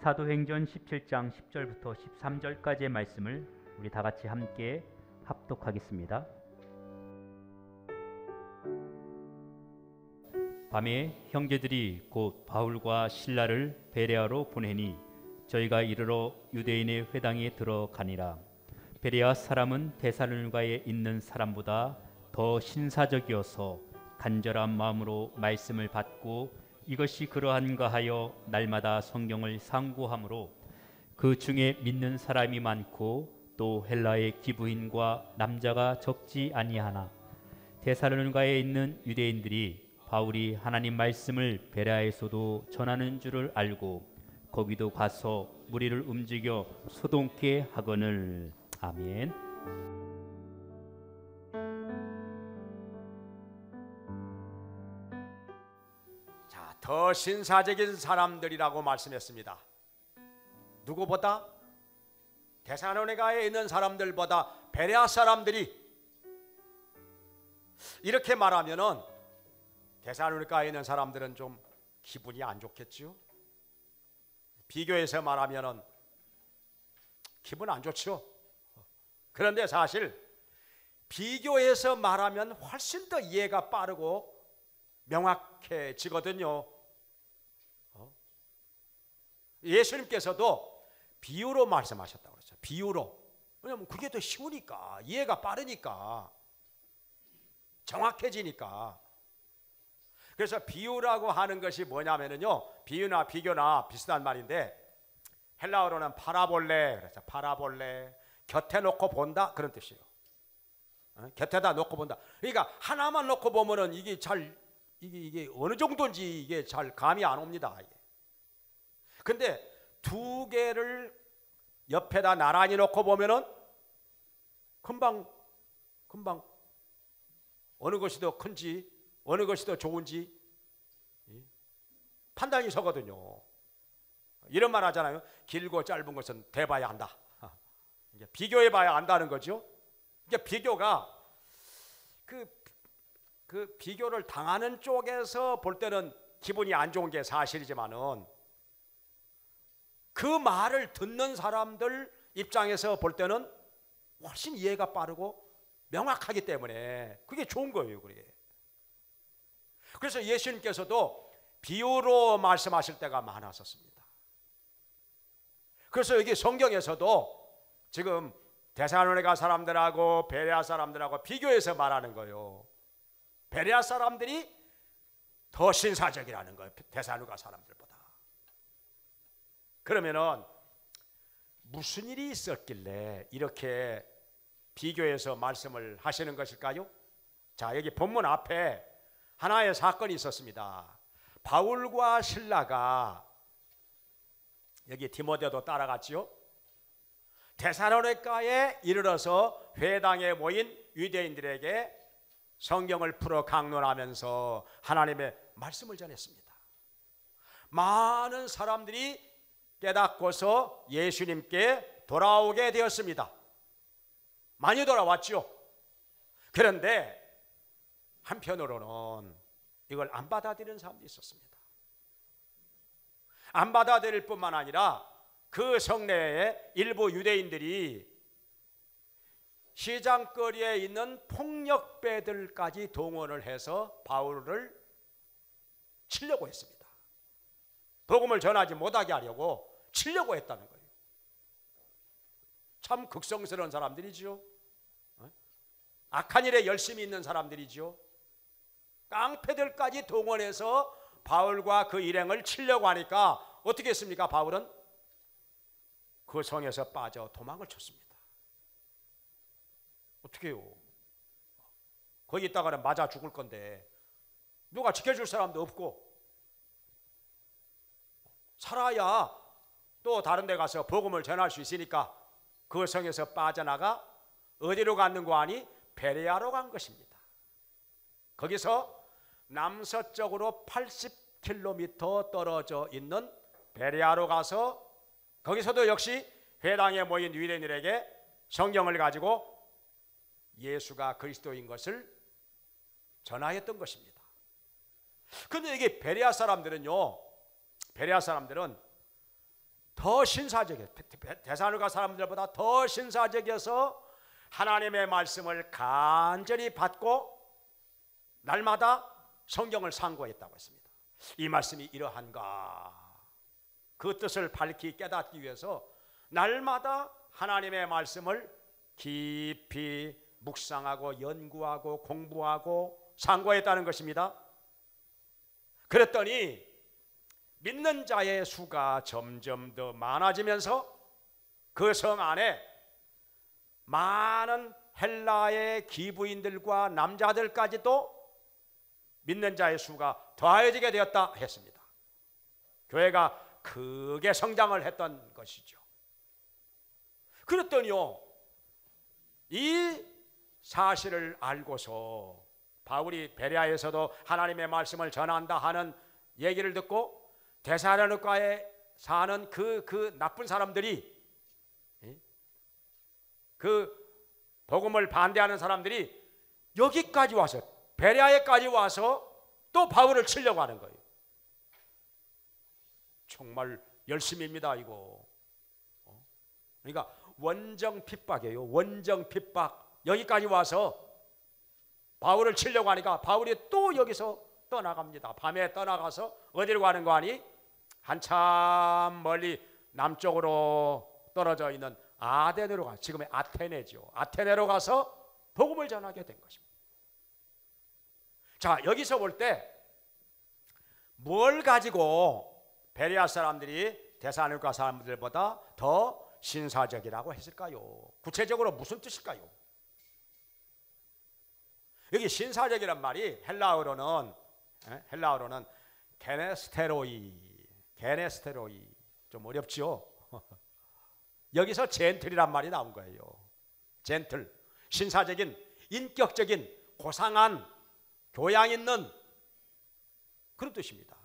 사도행전 17장 10절부터 13절까지의 말씀을 우리 다 같이 함께 합독하겠습니다. 밤에 형제들이 곧 바울과 실라를 베레아로 보내니 저희가 이르러 유대인의 회당에 들어가니라. 베레아 사람은 데살로니가에 있는 사람보다 더 신사적이어서 간절한 마음으로 말씀을 받고 이것이 그러한가 하여 날마다 성경을 상고하므로 그 중에 믿는 사람이 많고 또 헬라의 기부인과 남자가 적지 아니하나 데살로니가에 있는 유대인들이 바울이 하나님 말씀을 베레아에서도 전하는 줄을 알고 거기도 가서 무리를 움직여 소동케 하거늘. 아멘. 자, 더 신사적인 사람들이라고 말씀했습니다. 누구보다? 데살로니가에 있는 사람들보다 베레아 사람들이. 이렇게 말하면은 데살로니가에 있는 사람들은 좀 기분이 안 좋겠죠. 비교해서 말하면은 기분 안 좋죠. 그런데 사실 비교해서 말하면 훨씬 더 이해가 빠르고 명확해지거든요. 예수님께서도 비유로 말씀하셨다고 그랬죠. 비유로. 왜냐하면 그게 더 쉬우니까, 이해가 빠르니까, 정확해지니까. 그래서 비유라고 하는 것이 뭐냐면요, 비유나 비교나 비슷한 말인데 헬라어로는 파라볼레, 그래서 파라볼레, 곁에 놓고 본다, 그런 뜻이에요. 곁에다 놓고 본다. 그러니까 하나만 놓고 보면은 이게 어느 정도인지 이게 잘 감이 안 옵니다. 근데 두 개를 옆에다 나란히 놓고 보면은 금방 어느 것이 더 큰지, 어느 것이 더 좋은지 판단이 서거든요. 이런 말 하잖아요. 길고 짧은 것은 대봐야 한다. 비교해 봐야 안다는 거죠. 그러니까 비교가 그 비교를 당하는 쪽에서 볼 때는 기분이 안 좋은 게 사실이지만은 그 말을 듣는 사람들 입장에서 볼 때는 훨씬 이해가 빠르고 명확하기 때문에 그게 좋은 거예요. 그게. 그래서 예수님께서도 비유로 말씀하실 때가 많았었습니다. 그래서 여기 성경에서도 지금 데살로니가 사람들하고 베레아 사람들하고 비교해서 말하는 거예요. 베레아 사람들이 더 신사적이라는 거예요, 데살로니가 사람들보다. 그러면은 무슨 일이 있었길래 이렇게 비교해서 말씀을 하시는 것일까요? 자, 여기 본문 앞에 하나의 사건이 있었습니다. 바울과 실라가, 여기 디모데도 따라갔지요. 데살로니가에 이르러서 회당에 모인 유대인들에게 성경을 풀어 강론하면서 하나님의 말씀을 전했습니다. 많은 사람들이 깨닫고서 예수님께 돌아오게 되었습니다. 많이 돌아왔죠. 그런데 한편으로는 이걸 안 받아들이는 사람도 있었습니다. 안 받아들일 뿐만 아니라 그 성내에 일부 유대인들이 시장거리에 있는 폭력배들까지 동원을 해서 바울을 치려고 했습니다. 복음을 전하지 못하게 하려고 치려고 했다는 거예요. 참 극성스러운 사람들이죠. 악한 일에 열심히 있는 사람들이죠. 깡패들까지 동원해서 바울과 그 일행을 치려고 하니까 어떻게 했습니까? 바울은 그 성에서 빠져 도망을 쳤습니다. 어떻게 해요? 거기 있다가는 맞아 죽을 건데 누가 지켜줄 사람도 없고, 살아야 또 다른 데 가서 복음을 전할 수 있으니까 그 성에서 빠져나가 어디로 갔는 거 아니? 베레아로 간 것입니다. 거기서 남서쪽으로 80km 떨어져 있는 베레아로 가서 거기서도 역시 회당에 모인 유대인들에게 성경을 가지고 예수가 그리스도인 것을 전하였던 것입니다. 그런데 이게 베레아 사람들은요, 베레아 사람들은 더 신사적이에요. 데살로니가 사람들보다 더 신사적이어서 하나님의 말씀을 간절히 받고 날마다 성경을 상고했다고 했습니다. 이 말씀이 이러한가, 그 뜻을 밝히 깨닫기 위해서 날마다 하나님의 말씀을 깊이 묵상하고 연구하고 공부하고 상고했다는 것입니다. 그랬더니 믿는 자의 수가 점점 더 많아지면서 그 성 안에 많은 헬라의 기부인들과 남자들까지도 믿는 자의 수가 더해지게 되었다 했습니다. 교회가 크게 성장을 했던 것이죠. 그랬더니요, 이 사실을 알고서 바울이 베레아에서도 하나님의 말씀을 전한다 하는 얘기를 듣고 데살로니가에 사는 그 나쁜 사람들이, 그 복음을 반대하는 사람들이 여기까지 와서, 베레아에까지 와서 또 바울을 치려고 하는 거예요. 정말 열심입니다 이거. 그러니까 원정 핍박이에요. 원정 핍박. 여기까지 와서 바울을 치려고 하니까 바울이 또 여기서 떠나갑니다. 밤에 떠나가서 어디로 가는 거 아니? 한참 멀리 남쪽으로 떨어져 있는 아덴으로 가, 지금의 아테네죠. 아테네로 가서 복음을 전하게 된 것입니다. 자, 여기서 볼 때 뭘 가지고 베레아 사람들이 데살로니가 사람들보다 더 신사적이라고 했을까요? 구체적으로 무슨 뜻일까요? 여기 신사적이란 말이 헬라어로는 게네스테로이 좀 어렵죠? 여기서 젠틀이란 말이 나온 거예요. 젠틀, 신사적인, 인격적인, 고상한, 교양 있는 그런 뜻입니다.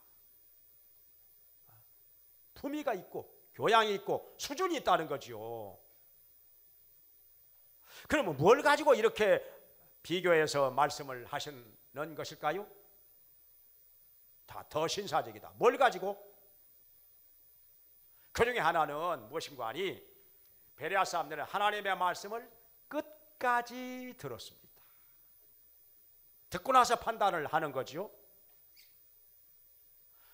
품위가 있고 교양이 있고 수준이 있다는 거지요. 그러면 뭘 가지고 이렇게 비교해서 말씀을 하시는 것일까요? 다 더 신사적이다. 뭘 가지고? 그 중에 하나는 무엇인가 하니 베레아 사람들은 하나님의 말씀을 끝까지 들었습니다. 듣고 나서 판단을 하는 거죠.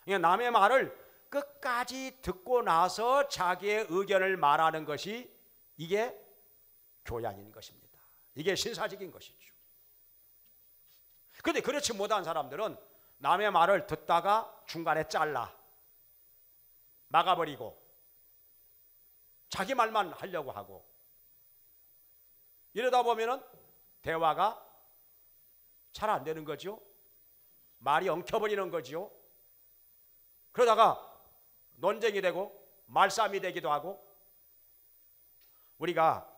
남의 말을 끝까지 듣고 나서 자기의 의견을 말하는 것이, 이게 교양인 것입니다. 이게 신사적인 것이죠. 그런데 그렇지 못한 사람들은 남의 말을 듣다가 중간에 잘라 막아버리고 자기 말만 하려고 하고, 이러다 보면은 대화가 잘 안 되는 거죠. 말이 엉켜버리는 거죠. 그러다가 논쟁이 되고 말싸움이 되기도 하고, 우리가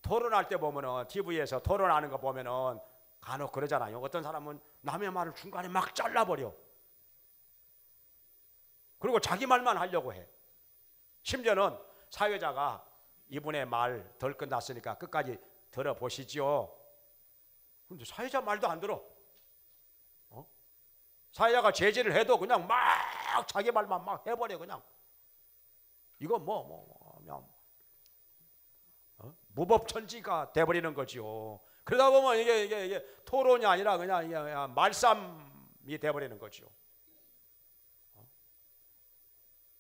토론할 때 보면은 TV에서 토론하는 거 보면은 간혹 그러잖아요. 어떤 사람은 남의 말을 중간에 막 잘라버려. 그리고 자기 말만 하려고 해. 심지어는 사회자가 이분의 말 덜 끝났으니까 끝까지 들어보시죠. 근데 사회자 말도 안 들어. 사회자가 제지를 해도 그냥 막 자기 말만 막 해버려. 그냥 이거 그냥 무법천지가 돼버리는 거죠. 그러다 보면 이게 토론이 아니라 그냥 말싸움이 돼버리는 거죠.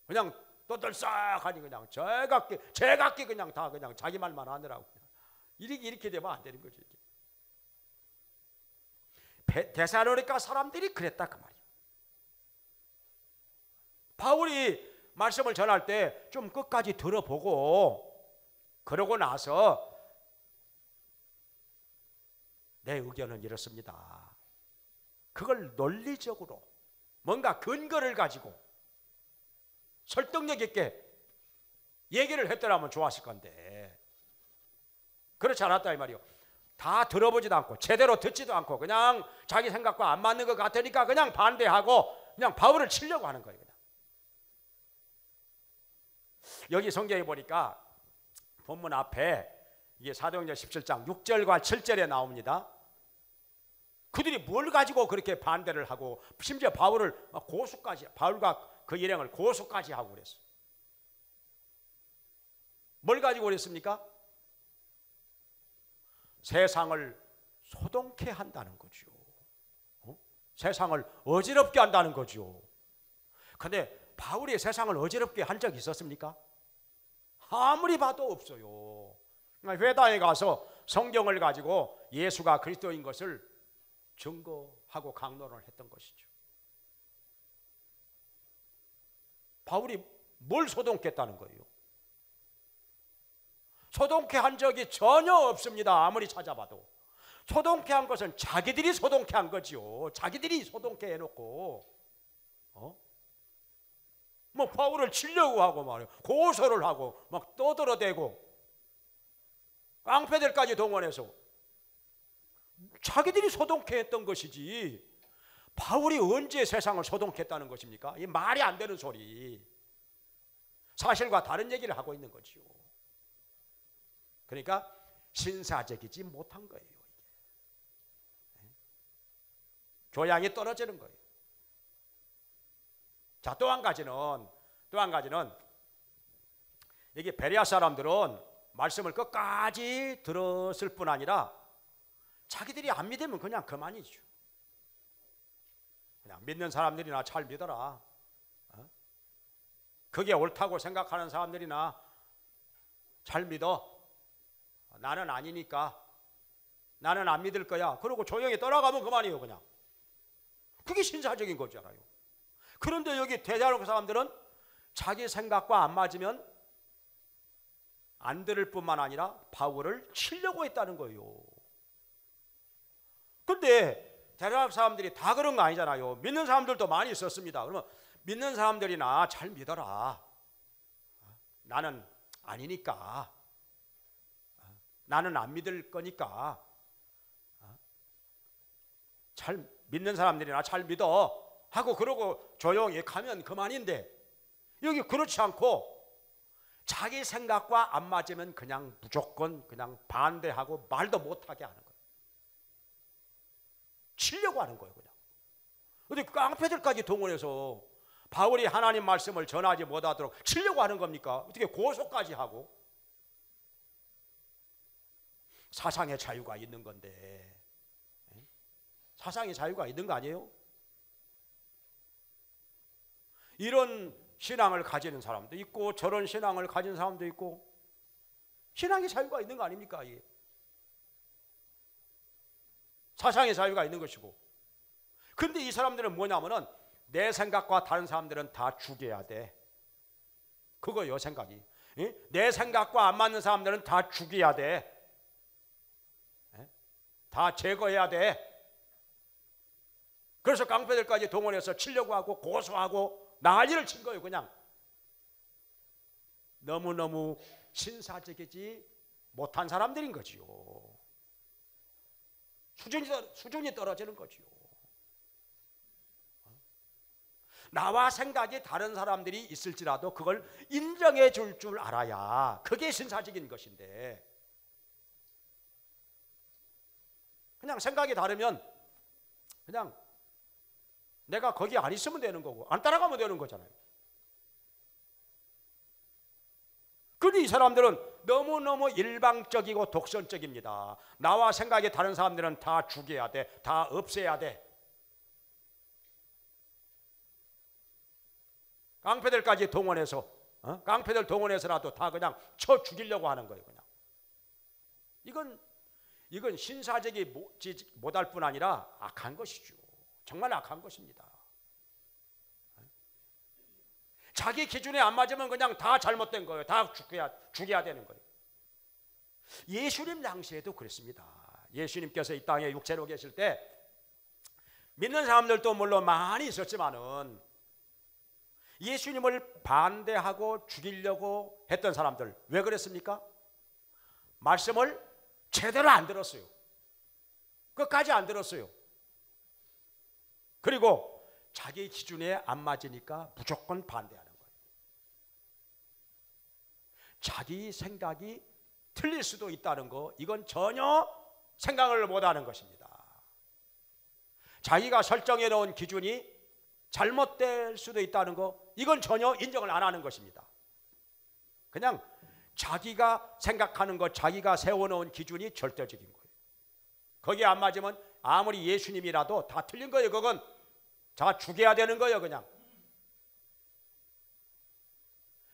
그냥 떠들썩하니 그냥 제각기 그냥 다 그냥 자기 말만 하느라고 이렇게 되면 안 되는 거죠. 데살로니가 사람들이 그랬다 그 말이에요. 바울이 말씀을 전할 때 좀 끝까지 들어보고 그러고 나서 내 의견은 이렇습니다. 그걸 논리적으로 뭔가 근거를 가지고 설득력 있게 얘기를 했더라면 좋았을 건데 그렇지 않았다 이 말이요. 다 들어보지도 않고 제대로 듣지도 않고 그냥 자기 생각과 안 맞는 것 같으니까 그냥 반대하고 그냥 바울을 치려고 하는 거예요. 그냥. 여기 성경에 보니까 본문 앞에 이게 사도행전 17장 6절과 7절에 나옵니다. 그들이 뭘 가지고 그렇게 반대를 하고 심지어 바울을 고소까지, 바울과 그 일행을 고소까지 하고 그랬어요. 뭘 가지고 그랬습니까? 세상을 소동케 한다는 거죠. 세상을 어지럽게 한다는 거죠. 근데 바울이 세상을 어지럽게 한 적이 있었습니까? 아무리 봐도 없어요. 회당에 가서 성경을 가지고 예수가 그리스도인 것을 증거하고 강론을 했던 것이죠. 바울이 뭘 소동케 했다는 거예요? 소동케 한 적이 전혀 없습니다. 아무리 찾아봐도. 소동케 한 것은 자기들이 소동케 한 거지요. 자기들이 소동케 해놓고 뭐 바울을 치려고 하고 말이에요. 고소를 하고 막 떠들어대고 깡패들까지 동원해서 자기들이 소동케 했던 것이지 바울이 언제 세상을 소동케 했다는 것입니까? 이 말이 안 되는 소리. 사실과 다른 얘기를 하고 있는 거지요. 그러니까 신사적이지 못한 거예요. 이게. 교양이 떨어지는 거예요. 자, 또 한 가지는 여기 베레아 사람들은 말씀을 끝까지 들었을 뿐 아니라 자기들이 안 믿으면 그냥 그만이죠. 그냥 믿는 사람들이나 잘 믿어라. 그게 옳다고 생각하는 사람들이나 잘 믿어. 나는 아니니까. 나는 안 믿을 거야. 그러고 조용히 떠나가면 그만이에요. 그냥. 그게 신사적인 거잖아요. 그런데 여기 대사로니 사람들은 자기 생각과 안 맞으면 안 들을 뿐만 아니라 바울을 치려고 했다는 거예요. 근데 대사로니 사람들이 다 그런 거 아니잖아요. 믿는 사람들도 많이 있었습니다. 그러면 믿는 사람들이나 잘 믿어라. 나는 아니니까. 나는 안 믿을 거니까. 잘 믿는 사람들이나 잘 믿어. 하고 그러고 조용히 가면 그만인데 여기 그렇지 않고 자기 생각과 안 맞으면 그냥 무조건 그냥 반대하고 말도 못하게 하는 거예요. 치려고 하는 거예요. 그냥. 근데 깡패들까지 동원해서 바울이 하나님 말씀을 전하지 못하도록 치려고 하는 겁니까? 어떻게 고소까지 하고. 사상의 자유가 있는 건데 사상의 자유가 있는 거 아니에요? 이런 신앙을 가지는 사람도 있고 저런 신앙을 가진 사람도 있고 신앙의 자유가 있는 거 아닙니까? 이게. 사상의 자유가 있는 것이고. 근데 이 사람들은 뭐냐면은 내 생각과 다른 사람들은 다 죽여야 돼. 그거예요 생각이. 내 생각과 안 맞는 사람들은 다 죽여야 돼. 다 제거해야 돼. 그래서 깡패들까지 동원해서 치려고 하고 고소하고 난리를 친 거예요. 그냥 너무너무 신사적이지 못한 사람들인 거지요. 수준이 떨어지는 거지요. 나와 생각이 다른 사람들이 있을지라도 그걸 인정해 줄 줄 알아야 그게 신사적인 것인데 그냥 생각이 다르면 그냥 내가 거기 안 있으면 되는 거고 안 따라가면 되는 거잖아요. 그런데 이 사람들은 너무너무 일방적이고 독선적입니다. 나와 생각이 다른 사람들은 다 죽여야 돼. 다 없애야 돼. 깡패들까지 동원해서 깡패들 동원해서라도 다 그냥 쳐 죽이려고 하는 거예요. 그냥. 이건 신사적이 못할 뿐 아니라 악한 것이죠. 정말 악한 것입니다. 자기 기준에 안 맞으면 그냥 다 잘못된 거예요. 다 죽여야 되는 거예요. 예수님 당시에도 그랬습니다. 예수님께서 이 땅에 육체로 계실 때 믿는 사람들도 물론 많이 있었지만은 예수님을 반대하고 죽이려고 했던 사람들 왜 그랬습니까? 말씀을 제대로 안 들었어요. 끝까지 안 들었어요. 그리고 자기 기준에 안 맞으니까 무조건 반대하는 거예요. 자기 생각이 틀릴 수도 있다는 거, 이건 전혀 생각을 못하는 것입니다. 자기가 설정해 놓은 기준이 잘못될 수도 있다는 거, 이건 전혀 인정을 안 하는 것입니다. 그냥 자기가 생각하는 것, 자기가 세워놓은 기준이 절대적인 거예요. 거기에 안 맞으면 아무리 예수님이라도 다 틀린 거예요. 그건 자 죽여야 되는 거예요. 그냥.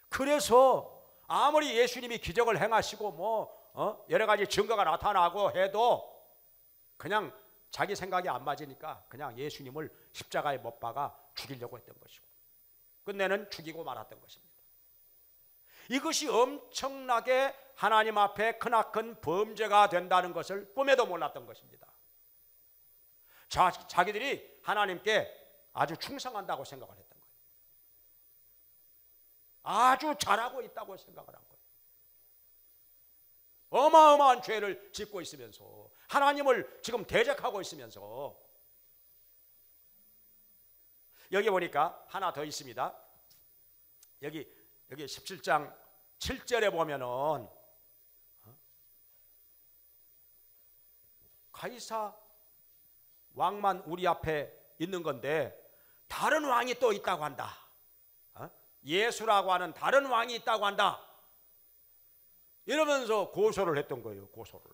그래서 아무리 예수님이 기적을 행하시고 뭐 여러 가지 증거가 나타나고 해도 그냥 자기 생각이 안 맞으니까 그냥 예수님을 십자가에 못 박아 죽이려고 했던 것이고 끝내는 죽이고 말았던 것입니다. 이것이 엄청나게 하나님 앞에 크나큰 범죄가 된다는 것을 꿈에도 몰랐던 것입니다. 자기들이 하나님께 아주 충성한다고 생각을 했던 거예요. 아주 잘하고 있다고 생각을 한 거예요. 어마어마한 죄를 짓고 있으면서 하나님을 지금 대적하고 있으면서 여기 보니까 하나 더 있습니다. 여기 17장 7절에 보면은 가이사 왕만 우리 앞에 있는 건데 다른 왕이 또 있다고 한다. 예수라고 하는 다른 왕이 있다고 한다. 이러면서 고소를 했던 거예요. 고소를.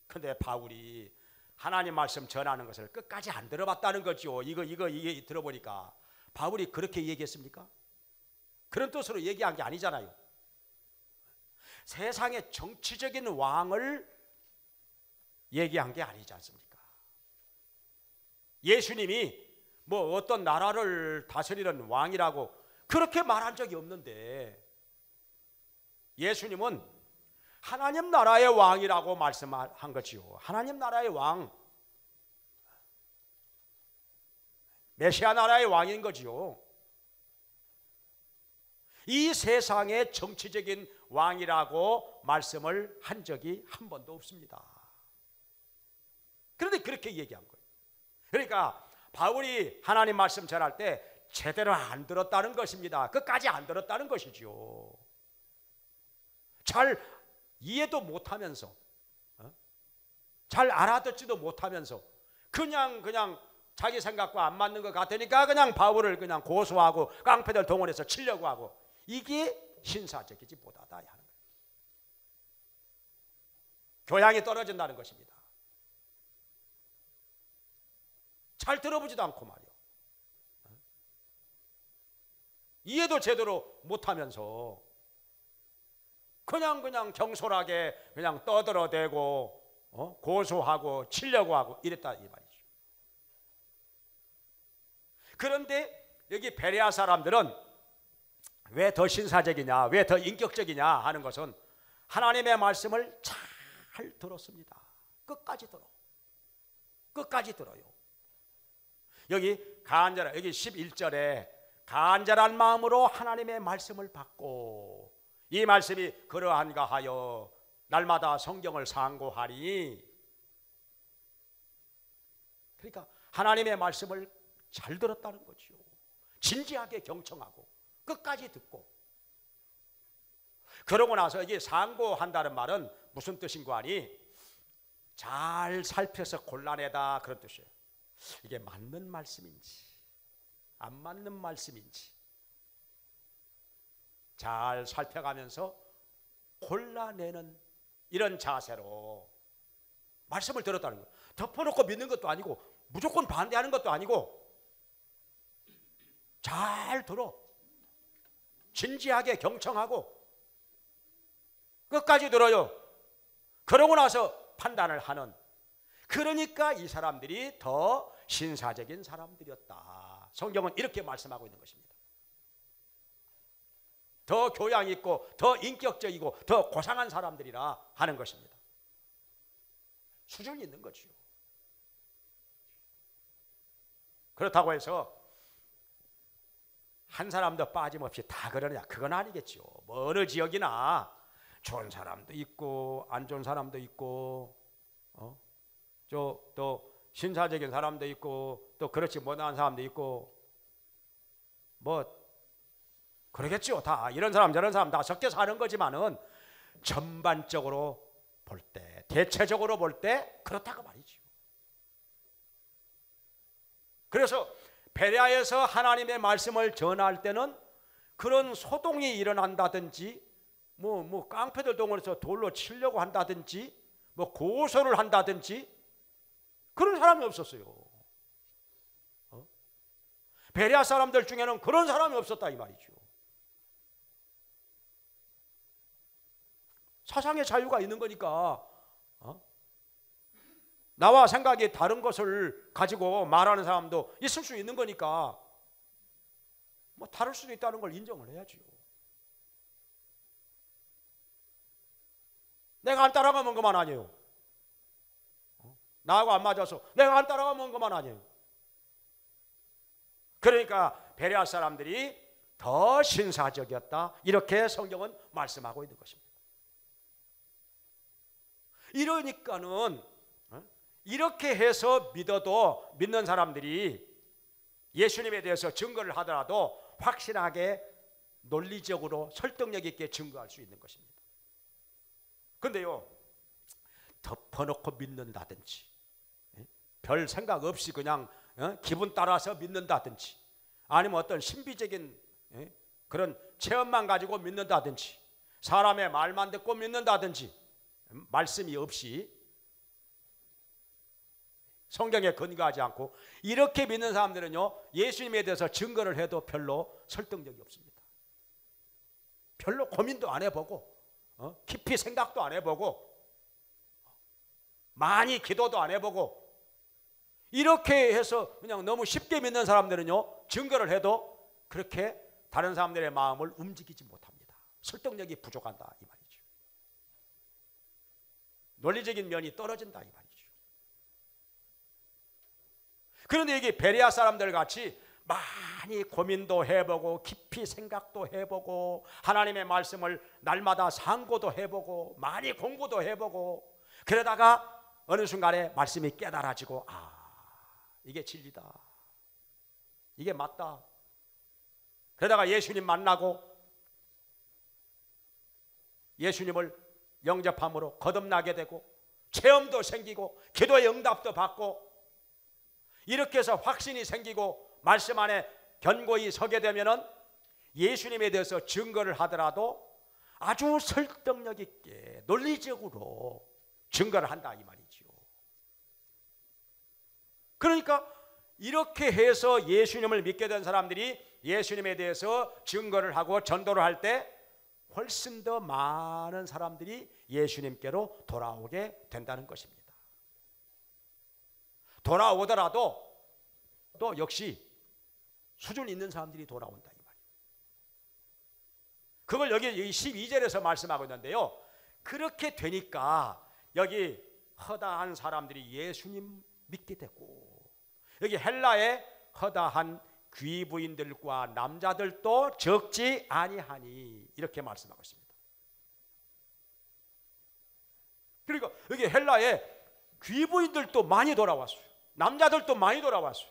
근데 바울이 하나님 말씀 전하는 것을 끝까지 안 들어봤다는 거죠. 이거 들어보니까 바울이 그렇게 얘기했습니까? 그런 뜻으로 얘기한 게 아니잖아요. 세상의 정치적인 왕을 얘기한 게 아니지 않습니까? 예수님이 뭐 어떤 나라를 다스리는 왕이라고 그렇게 말한 적이 없는데 예수님은 하나님 나라의 왕이라고 말씀한 거지요. 하나님 나라의 왕, 메시아 나라의 왕인 거지요. 이 세상의 정치적인 왕이라고 말씀을 한 적이 한 번도 없습니다. 그런데 그렇게 얘기한 거예요. 그러니까 바울이 하나님 말씀 전할 때 제대로 안 들었다는 것입니다. 끝까지 안 들었다는 것이죠. 잘 이해도 못하면서 잘 알아듣지도 못하면서 그냥 자기 생각과 안 맞는 것 같으니까 그냥 바울을 그냥 고소하고 깡패들 동원해서 치려고 하고 이게 신사적이지 못하다 하는 거예요. 교양이 떨어진다는 것입니다. 잘 들어보지도 않고 말이요. 이해도 제대로 못하면서 그냥 경솔하게 그냥 떠들어대고 고소하고 치려고 하고 이랬다 이 말이죠. 그런데 여기 베레아 사람들은 왜 더 신사적이냐, 왜 더 인격적이냐 하는 것은 하나님의 말씀을 잘 들었습니다. 끝까지 들어요. 여기 11절에 간절한 마음으로 하나님의 말씀을 받고 이 말씀이 그러한가 하여 날마다 성경을 상고하니, 그러니까 하나님의 말씀을 잘 들었다는 거죠. 진지하게 경청하고 끝까지 듣고. 그러고 나서 이게 상고한다는 말은 무슨 뜻인고 하니 잘 살펴서 골라내다 그런 뜻이에요. 이게 맞는 말씀인지 안 맞는 말씀인지 잘 살펴가면서 골라내는 이런 자세로 말씀을 들었다는 거예요. 덮어놓고 믿는 것도 아니고 무조건 반대하는 것도 아니고 잘 들어 진지하게 경청하고 끝까지 들어요. 그러고 나서 판단을 하는, 그러니까 이 사람들이 더 신사적인 사람들이었다. 성경은 이렇게 말씀하고 있는 것입니다. 더 교양 있고 더 인격적이고 더 고상한 사람들이라 하는 것입니다. 수준이 있는 거죠. 그렇다고 해서 한 사람도 빠짐없이 다 그러냐, 그건 아니겠죠. 뭐 어느 지역이나 좋은 사람도 있고 안 좋은 사람도 있고 또 신사적인 사람도 있고 또 그렇지 못한 사람도 있고 뭐 그러겠죠. 다 이런 사람 저런 사람 다 섞여 사는 거지만은 전반적으로 볼 때, 대체적으로 볼 때 그렇다고 말이죠. 그래서 베레아에서 하나님의 말씀을 전할 때는 그런 소동이 일어난다든지 뭐 깡패들 동원해서 돌로 치려고 한다든지 뭐 고소를 한다든지 그런 사람이 없었어요. 베레아 사람들 중에는 그런 사람이 없었다 이 말이죠. 사상의 자유가 있는 거니까 나와 생각이 다른 것을 가지고 말하는 사람도 있을 수 있는 거니까 뭐 다를 수도 있다는 걸 인정을 해야죠. 내가 안 따라가면 그만 아니에요. 나하고 안 맞아서 내가 안 따라가면 그만 아니에요. 그러니까 베레아 사람들이 더 신사적이었다 이렇게 성경은 말씀하고 있는 것입니다. 이러니까는 이렇게 해서 믿는 사람들이 예수님에 대해서 증거를 하더라도 확실하게 논리적으로 설득력 있게 증거할 수 있는 것입니다. 그런데요, 덮어놓고 믿는다든지 별 생각 없이 그냥 기분 따라서 믿는다든지 아니면 어떤 신비적인 그런 체험만 가지고 믿는다든지 사람의 말만 듣고 믿는다든지 말씀이 없이 성경에 근거하지 않고 이렇게 믿는 사람들은요, 예수님에 대해서 증거를 해도 별로 설득력이 없습니다. 별로 고민도 안 해보고 깊이 생각도 안 해보고 많이 기도도 안 해보고 이렇게 해서 그냥 너무 쉽게 믿는 사람들은요, 증거를 해도 그렇게 다른 사람들의 마음을 움직이지 못합니다. 설득력이 부족한다 이 말이죠. 논리적인 면이 떨어진다 이 말이죠. 그런데 이게 베레아 사람들 같이 많이 고민도 해보고 깊이 생각도 해보고 하나님의 말씀을 날마다 상고도 해보고 많이 공부도 해보고 그러다가 어느 순간에 말씀이 깨달아지고 이게 진리다, 이게 맞다. 그러다가 예수님 만나고 예수님을 영접함으로 거듭나게 되고 체험도 생기고 기도의 응답도 받고 이렇게 해서 확신이 생기고 말씀 안에 견고히 서게 되면은 예수님에 대해서 증거를 하더라도 아주 설득력 있게 논리적으로 증거를 한다 이 말이죠. 그러니까 이렇게 해서 예수님을 믿게 된 사람들이 예수님에 대해서 증거를 하고 전도를 할 때 훨씬 더 많은 사람들이 예수님께로 돌아오게 된다는 것입니다. 돌아오더라도 또 역시 수준 있는 사람들이 돌아온다 이 말이에요. 그걸 여기 12절에서 말씀하고 있는데요, 그렇게 되니까 여기 허다한 사람들이 예수님 믿게 되고 여기 헬라의 허다한 귀부인들과 남자들도 적지 아니하니 이렇게 말씀하고 있습니다. 그러니까 여기 헬라에 귀부인들도 많이 돌아왔어요. 남자들도 많이 돌아왔어요.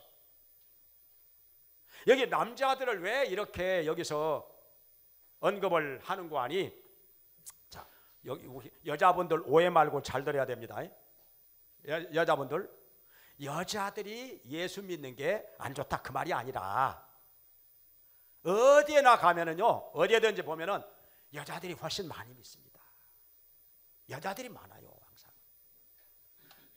여기 남자들을 왜 이렇게 여기서 언급을 하는 거 아니? 자, 여기 여자분들 오해 말고 잘 들어야 됩니다. 여자분들, 여자들이 예수 믿는 게 안 좋다 그 말이 아니라 어디에나 가면은요, 어디에든지 보면은 여자들이 훨씬 많이 믿습니다. 여자들이 많아요. 항상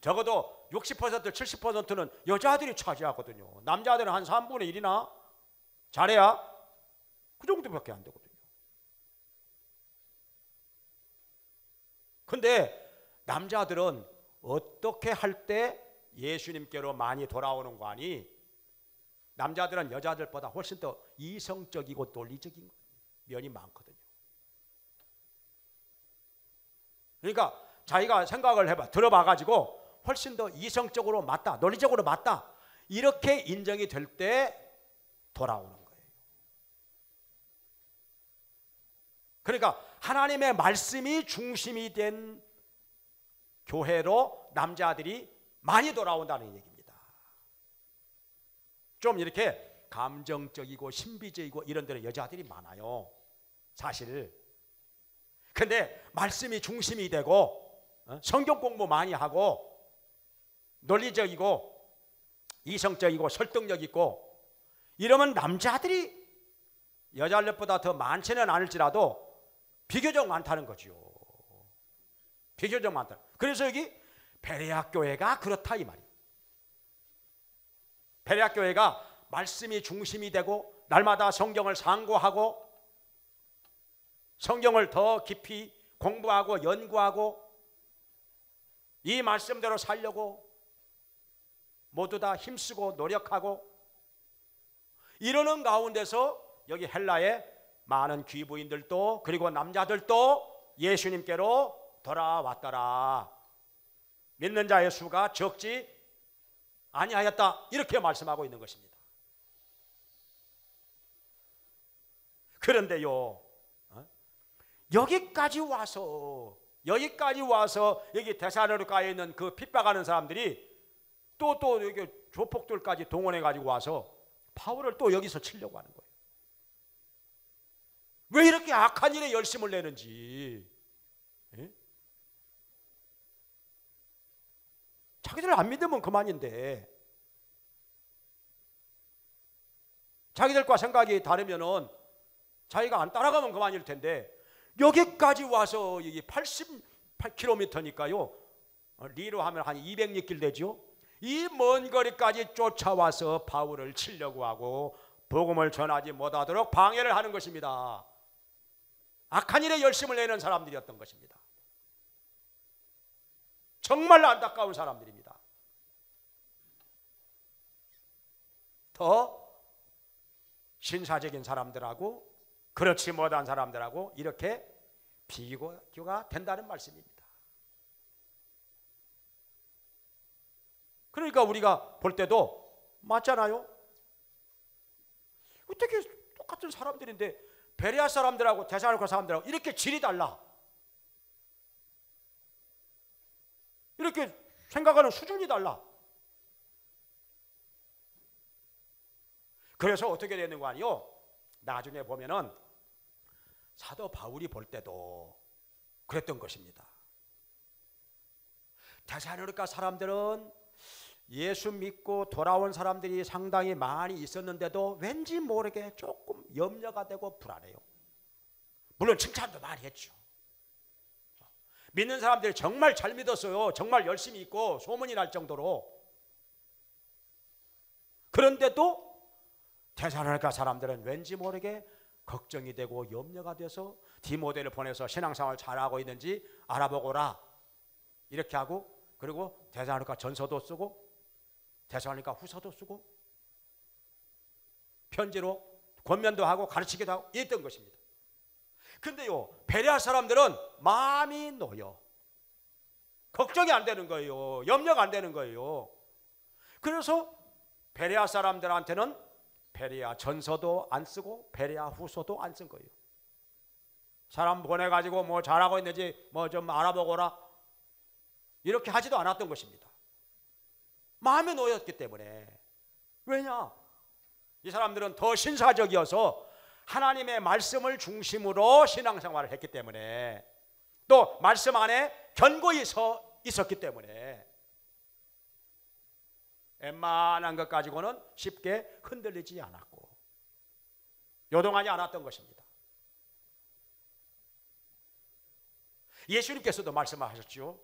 적어도 60% 70%는 여자들이 차지하거든요. 남자들은 한 3분의 1이나 잘해야 그 정도밖에 안 되거든요. 근데 남자들은 어떻게 할 때 예수님께로 많이 돌아오는 거 아니? 남자들은 여자들보다 훨씬 더 이성적이고 논리적인 면이 많거든요. 그러니까 자기가 생각을 들어봐 가지고 훨씬 더 이성적으로 맞다, 논리적으로 맞다 이렇게 인정이 될 때 돌아오는 거예요. 그러니까 하나님의 말씀이 중심이 된 교회로 남자들이 많이 돌아온다는 얘기입니다. 좀 이렇게 감정적이고 신비적이고 이런 데는 여자들이 많아요, 사실. 근데 말씀이 중심이 되고 성경 공부 많이 하고 논리적이고 이성적이고 설득력 있고 이러면 남자들이 여잘못보다 더 많지는 않을지라도 비교적 많다는 거죠. 비교적 많다. 그래서 여기 베레아 교회가 그렇다 이 말이에요. 베레아 교회가 말씀이 중심이 되고 날마다 성경을 상고하고 성경을 더 깊이 공부하고 연구하고 이 말씀대로 살려고 모두 다 힘쓰고 노력하고 이러는 가운데서 여기 헬라의 많은 귀부인들도 그리고 남자들도 예수님께로 돌아왔더라. 믿는 자의 수가 적지 아니하였다. 이렇게 말씀하고 있는 것입니다. 그런데요, 여기까지 와서 여기 데살로니가에 있는 그 핍박하는 사람들이 또 여기 조폭들까지 동원해 가지고 와서 바울을 또 여기서 치려고 하는 거예요. 왜 이렇게 악한 일에 열심을 내는지. 예? 자기들 안 믿으면 그만인데 자기들과 생각이 다르면은 자기가 안 따라가면 그만일 텐데 여기까지 와서 여기 88km니까요. 리로 하면 한 200리 되죠. 이 먼 거리까지 쫓아와서 바울을 치려고 하고 복음을 전하지 못하도록 방해를 하는 것입니다. 악한 일에 열심을 내는 사람들이었던 것입니다. 정말 안타까운 사람들입니다. 더 신사적인 사람들하고 그렇지 못한 사람들하고 이렇게 비교가 된다는 말씀입니다. 그러니까 우리가 볼 때도 맞잖아요. 어떻게 똑같은 사람들인데 베레아 사람들하고 데살로니가 사람들하고 이렇게 질이 달라. 이렇게 생각하는 수준이 달라. 그래서 어떻게 되는 거 아니요? 나중에 보면은 사도 바울이 볼 때도 그랬던 것입니다. 데살로니가 사람들은 예수 믿고 돌아온 사람들이 상당히 많이 있었는데도 왠지 모르게 조금 염려가 되고 불안해요. 물론 칭찬도 많이 했죠. 믿는 사람들이 정말 잘 믿었어요. 정말 열심히 있고 소문이 날 정도로. 그런데도 데살로니가 사람들은 왠지 모르게 걱정이 되고 염려가 돼서 디모데를 보내서 신앙생활 잘하고 있는지 알아보거라 이렇게 하고 그리고 데살로니가 전서도 쓰고 데살로니가 후서도 쓰고 편지로 권면도 하고 가르치기도 하고 이랬던 것입니다. 근데요 베레아 사람들은 마음이 놓여 걱정이 안 되는 거예요. 염려가 안 되는 거예요. 그래서 베레아 사람들한테는 베레아 전서도 안 쓰고 베레아 후서도 안 쓴 거예요. 사람 보내가지고 뭐 잘하고 있는지 뭐 좀 알아보거라 이렇게 하지도 않았던 것입니다. 마음에 놓였기 때문에. 왜냐? 이 사람들은 더 신사적이어서 하나님의 말씀을 중심으로 신앙생활을 했기 때문에 또 말씀 안에 견고히 서 있었기 때문에 웬만한 것 가지고는 쉽게 흔들리지 않았고 요동하지 않았던 것입니다. 예수님께서도 말씀하셨죠.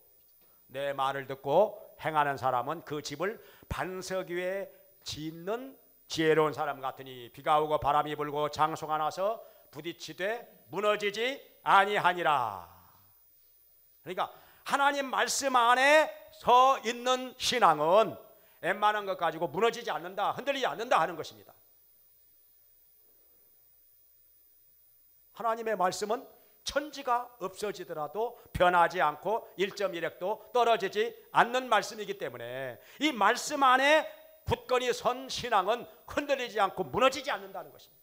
내 말을 듣고 행하는 사람은 그 집을 반석 위에 짓는 지혜로운 사람 같으니 비가 오고 바람이 불고 장소가 나서 부딪히되 무너지지 아니하니라. 그러니까 하나님 말씀 안에 서 있는 신앙은 웬만한 것 가지고 무너지지 않는다, 흔들리지 않는다 하는 것입니다. 하나님의 말씀은 천지가 없어지더라도 변하지 않고 1.1핵도 떨어지지 않는 말씀이기 때문에 이 말씀 안에 굳건히 선 신앙은 흔들리지 않고 무너지지 않는다는 것입니다.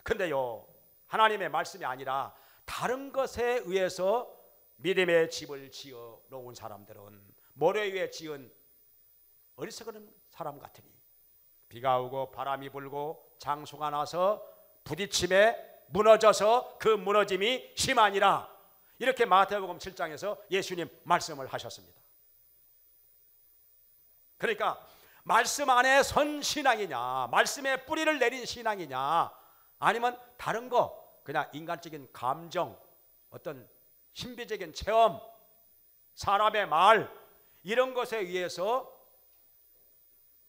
근데요 하나님의 말씀이 아니라 다른 것에 의해서 믿음의 집을 지어 놓은 사람들은 모래 위에 지은 어리석은 사람 같으니 비가 오고 바람이 불고 장수가 나서 부딪힘에 무너져서 그 무너짐이 심하니라. 이렇게 마태복음 7장에서 예수님 말씀을 하셨습니다. 그러니까 말씀 안에 선 신앙이냐 말씀에 뿌리를 내린 신앙이냐 아니면 다른 거, 그냥 인간적인 감정, 어떤 신비적인 체험, 사람의 말, 이런 것에 의해서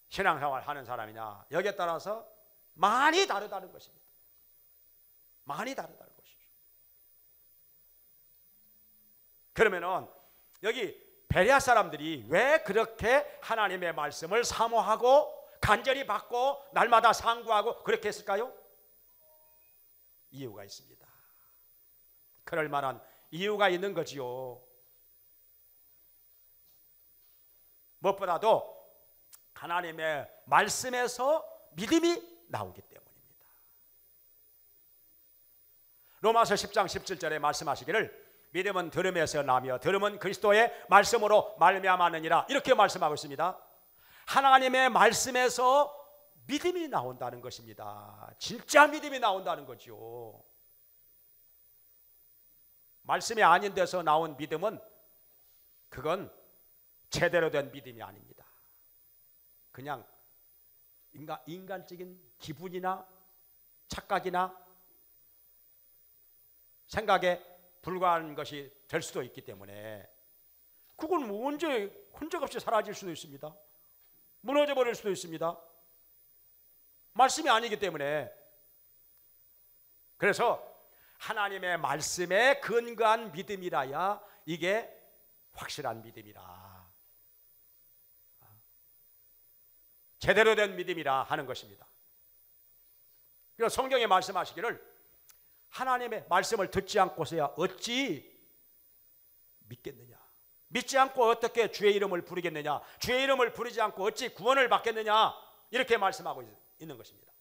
신앙생활 하는 사람이냐, 여기에 따라서 많이 다르다는 것입니다. 많이 다르다는 것이죠. 그러면은 여기 베레아 사람들이 왜 그렇게 하나님의 말씀을 사모하고 간절히 받고 날마다 상고하고 그렇게 했을까요? 이유가 있습니다. 그럴 만한 이유가 있는 거지요. 무엇보다도 하나님의 말씀에서 믿음이 나오기 때문입니다. 로마서 10장 17절에 말씀하시기를 믿음은 들음에서 나며 들음은 그리스도의 말씀으로 말미암았느니라, 이렇게 말씀하고 있습니다. 하나님의 말씀에서 믿음이 나온다는 것입니다. 진짜 믿음이 나온다는 거죠. 말씀이 아닌 데서 나온 믿음은 그건 제대로 된 믿음이 아닙니다. 그냥 인간적인 기분이나 착각이나 생각에 불과한 것이 될 수도 있기 때문에 그건 뭐 언제 흔적없이 사라질 수도 있습니다. 무너져 버릴 수도 있습니다. 말씀이 아니기 때문에. 그래서 하나님의 말씀에 근거한 믿음이라야 이게 확실한 믿음이라, 제대로 된 믿음이라 하는 것입니다. 그래서 성경에 말씀하시기를 하나님의 말씀을 듣지 않고서야 어찌 믿겠느냐, 믿지 않고 어떻게 주의 이름을 부르겠느냐, 주의 이름을 부르지 않고 어찌 구원을 받겠느냐, 이렇게 말씀하고 있는 것입니다.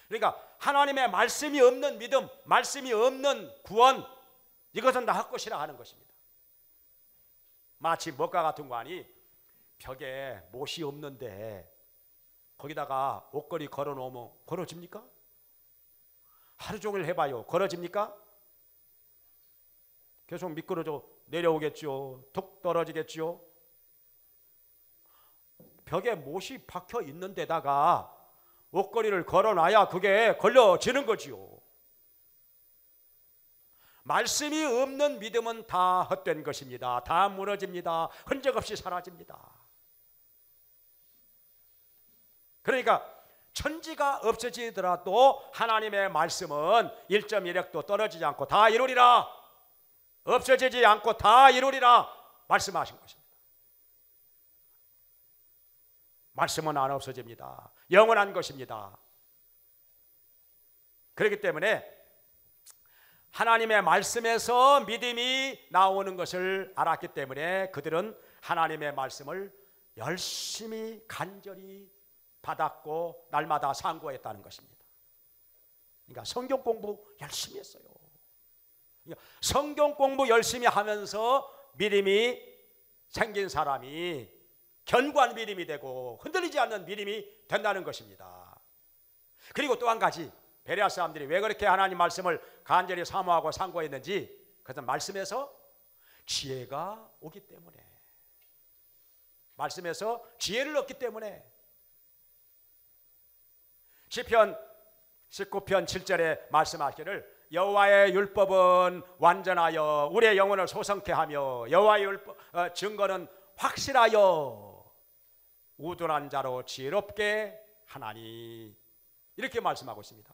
그러니까 하나님의 말씀이 없는 믿음, 말씀이 없는 구원, 이것은 다 헛것이라 하는 것입니다. 마치 먹과 같은 거 아니, 벽에 못이 없는데 거기다가 옷걸이 걸어 놓으면 걸어집니까? 하루 종일 해봐요. 걸어집니까? 계속 미끄러져 내려오겠죠. 툭 떨어지겠죠. 벽에 못이 박혀 있는 데다가 옷걸이를 걸어놔야 그게 걸려지는 거지요. 말씀이 없는 믿음은 다 헛된 것입니다. 다 무너집니다. 흔적 없이 사라집니다. 그러니까 천지가 없어지더라도 하나님의 말씀은 1.1핵도 떨어지지 않고 다 이루리라, 없어지지 않고 다 이루리라 말씀하신 것입니다. 말씀은 안 없어집니다. 영원한 것입니다. 그렇기 때문에 하나님의 말씀에서 믿음이 나오는 것을 알았기 때문에 그들은 하나님의 말씀을 열심히 간절히 받았고 날마다 상고했다는 것입니다. 그러니까 성경 공부 열심히 했어요. 그러니까 성경 공부 열심히 하면서 믿음이 생긴 사람이 견고한 믿음이 되고 흔들리지 않는 믿음이 된다는 것입니다. 그리고 또 한 가지, 베레아 사람들이 왜 그렇게 하나님 말씀을 간절히 사모하고 상고했는지, 그것은 말씀에서 지혜가 오기 때문에, 말씀에서 지혜를 얻기 때문에. 시편 19편 7절에 말씀하시기를 여호와의 율법은 완전하여 우리의 영혼을 소성케 하며 여호와의 율법 증거는 확실하여 우둔한 자로 지혜롭게 하나니, 이렇게 말씀하고 있습니다.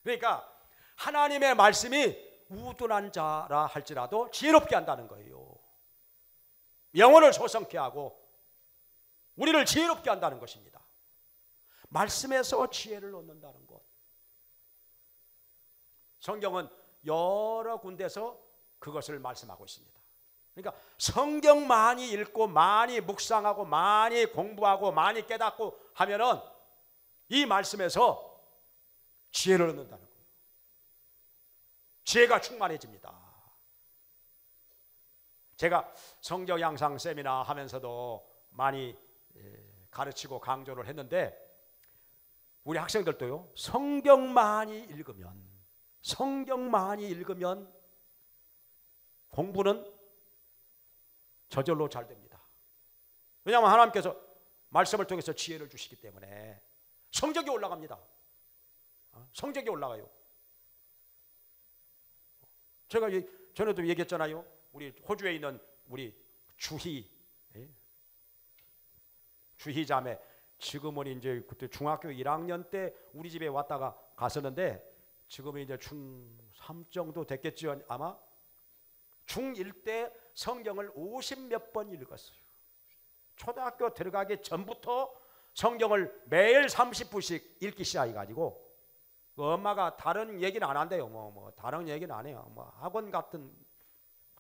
그러니까 하나님의 말씀이 우둔한 자라 할지라도 지혜롭게 한다는 거예요. 영혼을 소성케 하고 우리를 지혜롭게 한다는 것입니다. 말씀에서 지혜를 얻는다는 것. 성경은 여러 군데서 그것을 말씀하고 있습니다. 그러니까 성경 많이 읽고 많이 묵상하고 많이 공부하고 많이 깨닫고 하면은 이 말씀에서 지혜를 얻는다는 거예요. 지혜가 충만해집니다. 제가 성경 양상 세미나 하면서도 많이 가르치고 강조를 했는데, 우리 학생들도요, 성경 많이 읽으면 공부는 저절로 잘 됩니다. 왜냐하면 하나님께서 말씀을 통해서 지혜를 주시기 때문에 성적이 올라갑니다. 성적이 올라가요. 제가 전에도 얘기했잖아요. 우리 호주에 있는 우리 주희 자매, 지금은 이제 그때 중학교 1학년 때 우리 집에 왔다가 갔었는데 지금은 이제 중3 정도 됐겠죠. 아마 중1 때 성경을 50몇 번 읽었어요. 초등학교 들어가기 전부터 성경을 매일 30분씩 읽기 시작해가지고 엄마가 다른 얘기는 안 한대요. 뭐 다른 얘기는 안 해요. 뭐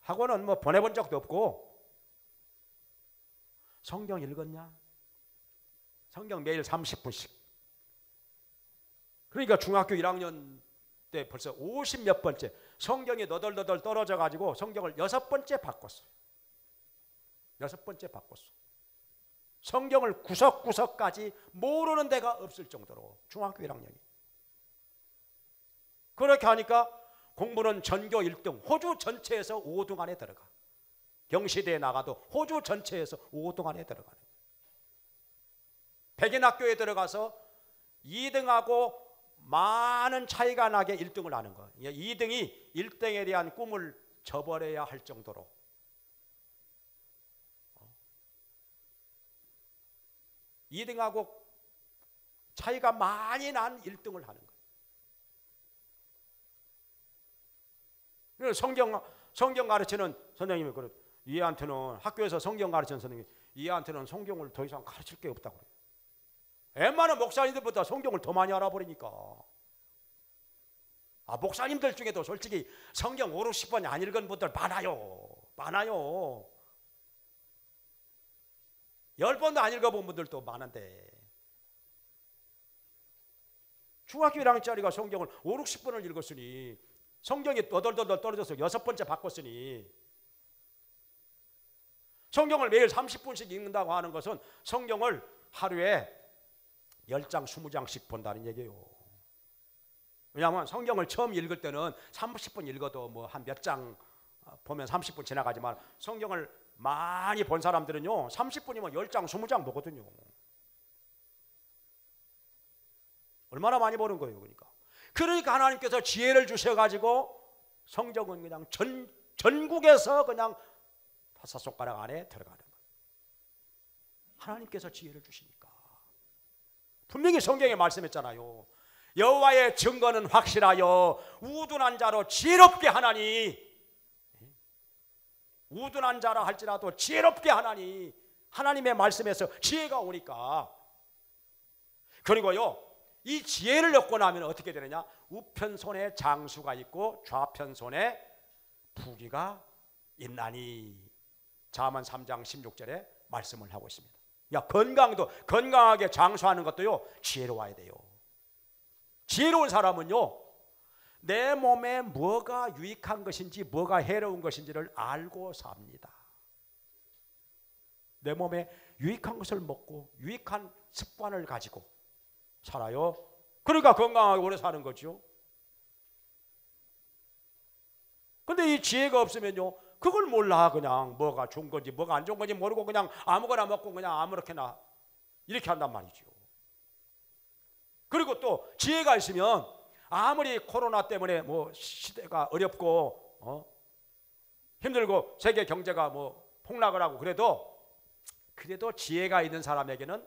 학원은 뭐 보내본 적도 없고 성경 읽었냐? 성경 매일 30분씩. 그러니까 중학교 1학년 때 벌써 50몇 번째 성경이 너덜너덜 떨어져 가지고 성경을 6번째 바꿨어요. 6번째 바꿨어. 성경을 구석구석까지 모르는 데가 없을 정도로 중학교 1학년이. 그렇게 하니까 공부는 전교 1등, 호주 전체에서 5등 안에 들어가. 경시대에 나가도 호주 전체에서 5등 안에 들어가는 거예요. 백인학교에 들어가서 2등하고 많은 차이가 나게 1등을 하는 거예요. 2등이 1등에 대한 꿈을 저버려야 할 정도로. 이 2등하고 차이가 많이 난 1등을 하는 거예요. 성경 가르치는 선생님이 그래. 얘한테는 학교에서 성경 가르치는 선생님이 얘한테는 성경을 더 이상 가르칠 게 없다고 그래요. 웬만한 목사님들보다 성경을 더 많이 알아버리니까. 목사님들 중에도 솔직히 성경 5, 60번 안 읽은 분들 많아요. 10번도 안 읽어본 분들도 많은데 중학교 1학년짜리가 성경을 5, 60번을 읽었으니 성경이 너덜너덜 떨어져서 6번째 바꿨으니 성경을 매일 30분씩 읽는다고 하는 것은 성경을 하루에 10장, 20장씩 본다는 얘기예요. 왜냐하면 성경을 처음 읽을 때는 30분 읽어도 뭐 한 몇 장 보면 30분 지나가지만 성경을 많이 본 사람들은요 30분이면 10장, 20장 보거든요. 얼마나 많이 보는 거예요. 그러니까 하나님께서 지혜를 주셔가지고 성경은 그냥 전국에서 그냥 5손가락 안에 들어가는 거예요. 하나님께서 지혜를 주시니까. 분명히 성경에 말씀했잖아요. 여호와의 증거는 확실하여 우둔한 자로 지혜롭게 하나니, 우둔한 자라 할지라도 지혜롭게 하나니, 하나님의 말씀에서 지혜가 오니까. 그리고요 이 지혜를 얻고 나면 어떻게 되느냐, 우편손에 장수가 있고 좌편손에 부귀가 있나니, 잠언 3장 16절에 말씀을 하고 있습니다. 건강하게 장수하는 것도요 지혜로워야 돼요. 지혜로운 사람은요 내 몸에 뭐가 유익한 것인지 뭐가 해로운 것인지를 알고 삽니다. 내 몸에 유익한 것을 먹고 유익한 습관을 가지고 살아요. 그러니까 건강하게 오래 사는 거죠. 근데 이 지혜가 없으면요 그걸 몰라. 그냥 뭐가 좋은 건지 뭐가 안 좋은 건지 모르고 그냥 아무거나 먹고 그냥 아무렇게나 이렇게 한단 말이죠. 그리고 또 지혜가 있으면 아무리 코로나 때문에 뭐 시대가 어렵고 힘들고 세계 경제가 뭐 폭락을 하고 그래도 지혜가 있는 사람에게는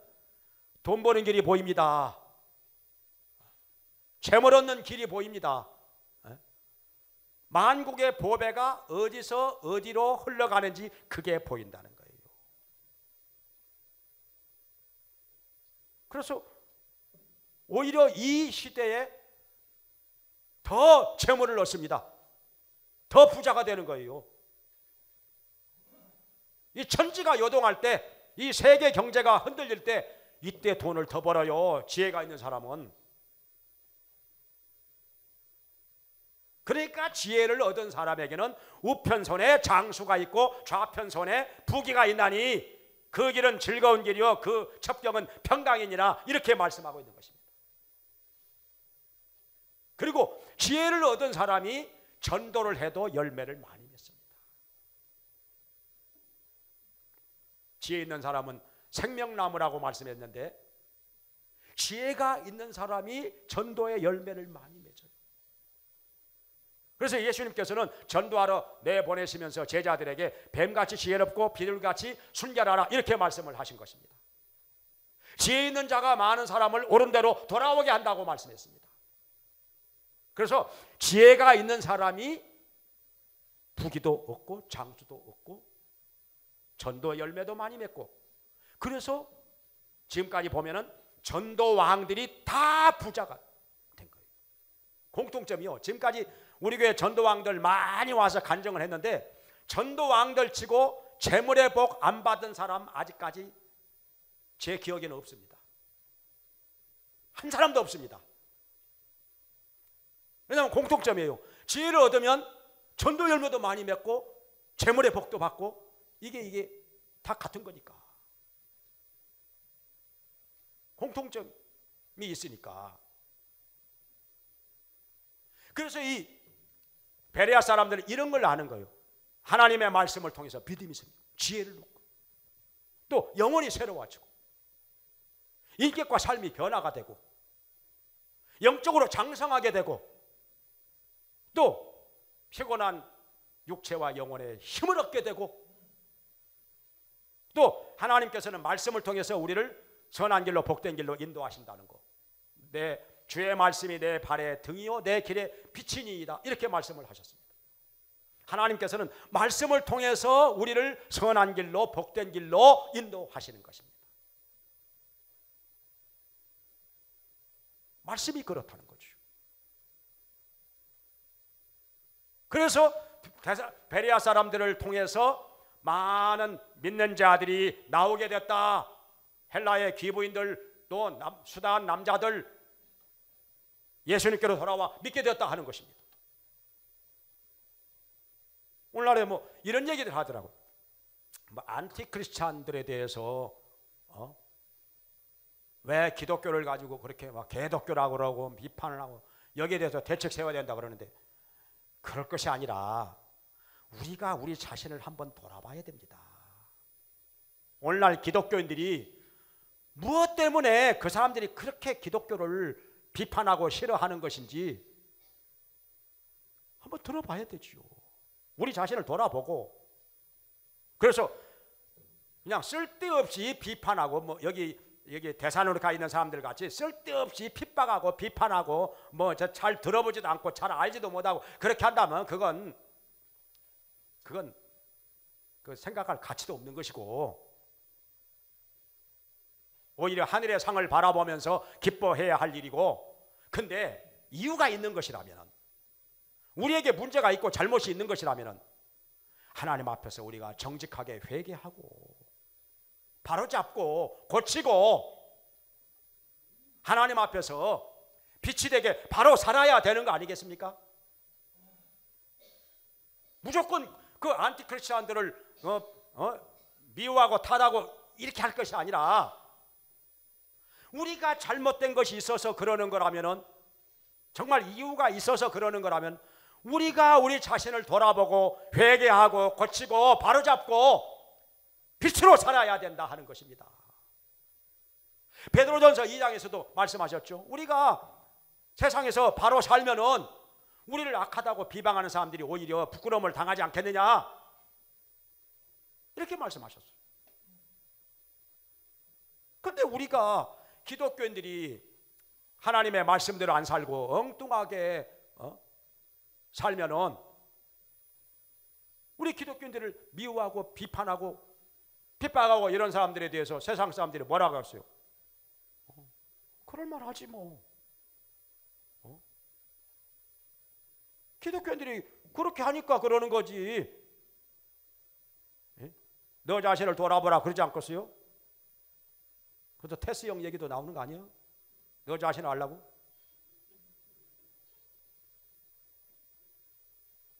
돈 버는 길이 보입니다. 재물 얻는 길이 보입니다. 만국의 보배가 어디서 어디로 흘러가는지 그게 보인다는 거예요. 그래서 오히려 이 시대에 더 재물을 얻습니다. 더 부자가 되는 거예요. 이 천지가 요동할 때, 이 세계 경제가 흔들릴 때 이때 돈을 더 벌어요. 지혜가 있는 사람은. 그러니까 지혜를 얻은 사람에게는 우편손에 장수가 있고 좌편손에 부귀가 있나니 그 길은 즐거운 길이요 그 첩경은 평강이니라, 이렇게 말씀하고 있는 것입니다. 그리고 지혜를 얻은 사람이 전도를 해도 열매를 많이 맺습니다. 지혜 있는 사람은 생명나무라고 말씀했는데 지혜가 있는 사람이 전도의 열매를 많이 맺어요. 그래서 예수님께서는 전도하러 내보내시면서 제자들에게 뱀같이 지혜롭고 비둘기같이 순결하라 이렇게 말씀을 하신 것입니다. 지혜 있는 자가 많은 사람을 옳은 대로 돌아오게 한다고 말씀했습니다. 그래서 지혜가 있는 사람이 부귀도 얻고 장수도 얻고 전도 열매도 많이 맺고, 그래서 지금까지 보면은 전도 왕들이 다 부자가 된 거예요. 공통점이요. 지금까지 우리 교회 전도 왕들 많이 와서 간증을 했는데 전도 왕들 치고 재물의 복 안 받은 사람 아직까지 제 기억에는 없습니다. 한 사람도 없습니다. 왜냐하면 공통점이에요. 지혜를 얻으면 전도 열매도 많이 맺고 재물의 복도 받고 이게 다 같은 거니까. 공통점이 있으니까. 그래서 이 베레아 사람들은 이런 걸 아는 거예요. 하나님의 말씀을 통해서 믿음이 생기고 지혜를 얻고 또 영혼이 새로워지고 인격과 삶이 변화가 되고 영적으로 장성하게 되고 또 피곤한 육체와 영혼에 힘을 얻게 되고 또 하나님께서는 말씀을 통해서 우리를 선한 길로 복된 길로 인도하신다는 거. 내 주의 말씀이 내 발의 등이요 내 길의 빛이니이다 이렇게 말씀을 하셨습니다. 하나님께서는 말씀을 통해서 우리를 선한 길로 복된 길로 인도하시는 것입니다. 말씀이 그렇다는 거죠. 그래서 베레아 사람들을 통해서 많은 믿는 자들이 나오게 됐다. 헬라의 귀부인들 또 수다한 남자들 예수님께로 돌아와 믿게 되었다 하는 것입니다. 오늘날에 뭐 이런 얘기들 하더라고요. 뭐 안티크리스찬들에 대해서 왜 기독교를 가지고 그렇게 막 개독교라고 그러고 비판을 하고 여기에 대해서 대책 세워야 된다 그러는데 그럴 것이 아니라 우리가 우리 자신을 한번 돌아봐야 됩니다. 오늘날 기독교인들이 무엇 때문에 그 사람들이 그렇게 기독교를 비판하고 싫어하는 것인지 한번 들어봐야 되지요. 우리 자신을 돌아보고. 그래서 그냥 쓸데없이 비판하고 뭐 여기 대산으로 가 있는 사람들 같이 쓸데없이 핍박하고 비판하고 뭐 잘 들어보지도 않고 잘 알지도 못하고 그렇게 한다면 그건 그 생각할 가치도 없는 것이고 오히려 하늘의 상을 바라보면서 기뻐해야 할 일이고, 근데 이유가 있는 것이라면 우리에게 문제가 있고 잘못이 있는 것이라면 하나님 앞에서 우리가 정직하게 회개하고 바로잡고 고치고 하나님 앞에서 빛이 되게 바로 살아야 되는 거 아니겠습니까? 무조건 그 안티크리스찬들을 미워하고 탓하고 이렇게 할 것이 아니라 우리가 잘못된 것이 있어서 그러는 거라면, 정말 이유가 있어서 그러는 거라면 우리가 우리 자신을 돌아보고 회개하고 고치고 바로잡고 빛으로 살아야 된다 하는 것입니다. 베드로전서 2장에서도 말씀하셨죠. 우리가 세상에서 바로 살면은 우리를 악하다고 비방하는 사람들이 오히려 부끄러움을 당하지 않겠느냐 이렇게 말씀하셨어요. 그런데 우리가 기독교인들이 하나님의 말씀대로 안 살고 엉뚱하게 살면은 우리 기독교인들을 미워하고 비판하고 핍박하고 이런 사람들에 대해서 세상 사람들이 뭐라고 했어요? 그럴 말 하지 뭐. 기독교인들이 그렇게 하니까 그러는 거지. 너 자신을 돌아보라 그러지 않겠어요? 그래서 테스형 얘기도 나오는 거 아니에요? 너 자신을 알라고?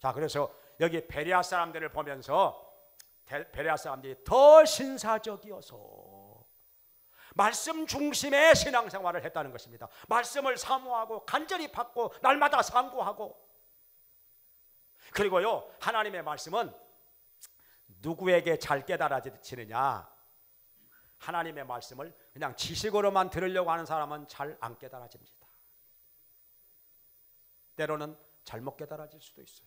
자, 그래서 여기 베레아 사람들을 보면서 베레아 사람들이 더 신사적이어서 말씀 중심의 신앙생활을 했다는 것입니다. 말씀을 사모하고 간절히 받고 날마다 상고하고, 그리고요 하나님의 말씀은 누구에게 잘 깨달아지느냐, 하나님의 말씀을 그냥 지식으로만 들으려고 하는 사람은 잘 안 깨달아집니다. 때로는 잘못 깨달아질 수도 있어요.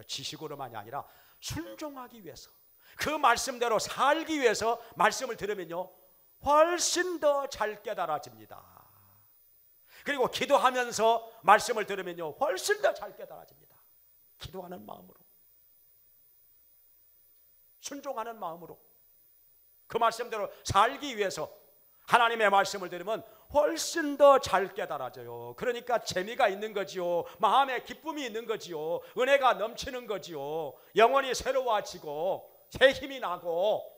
지식으로만이 아니라 순종하기 위해서, 그 말씀대로 살기 위해서 말씀을 들으면요 훨씬 더 잘 깨달아집니다. 그리고 기도하면서 말씀을 들으면요 훨씬 더 잘 깨달아집니다. 기도하는 마음으로, 순종하는 마음으로 그 말씀대로 살기 위해서 하나님의 말씀을 들으면 훨씬 더 잘 깨달아져요. 그러니까 재미가 있는 거지요. 마음에 기쁨이 있는 거지요. 은혜가 넘치는 거지요. 영혼이 새로워지고 새 힘이 나고,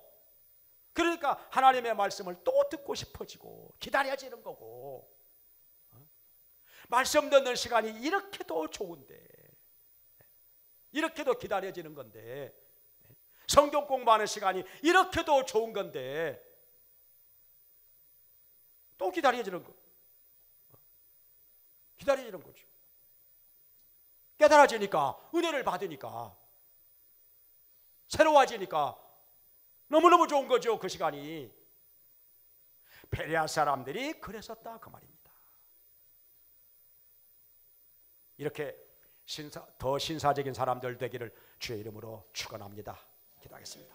그러니까 하나님의 말씀을 또 듣고 싶어지고 기다려지는 거고, 말씀 듣는 시간이 이렇게도 좋은데, 이렇게도 기다려지는 건데, 성경 공부하는 시간이 이렇게도 좋은 건데 또 기다려지는 거, 기다려지는 거죠. 깨달아지니까, 은혜를 받으니까, 새로워지니까 너무너무 좋은 거죠. 그 시간이. 베레아 사람들이 그랬었다 그 말입니다. 이렇게 더 신사적인 사람들 되기를 주의 이름으로 축원합니다. 기도하겠습니다.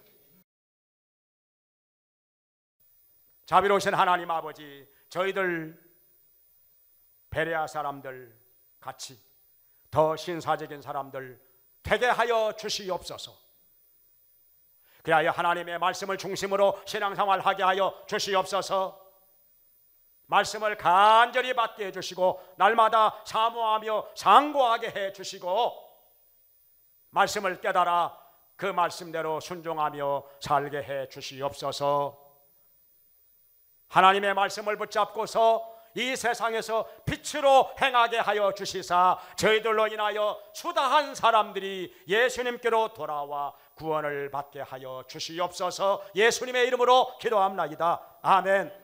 자비로우신 하나님 아버지, 저희들 베레아 사람들 같이 더 신사적인 사람들 되게 하여 주시옵소서. 그리하여 하나님의 말씀을 중심으로 신앙생활하게 하여 주시옵소서. 말씀을 간절히 받게 해주시고 날마다 사모하며 상고하게 해주시고, 말씀을 깨달아 그 말씀대로 순종하며 살게 해 주시옵소서. 하나님의 말씀을 붙잡고서 이 세상에서 빛으로 행하게 하여 주시사 저희들로 인하여 수다한 사람들이 예수님께로 돌아와 구원을 받게 하여 주시옵소서. 예수님의 이름으로 기도합나이다. 아멘.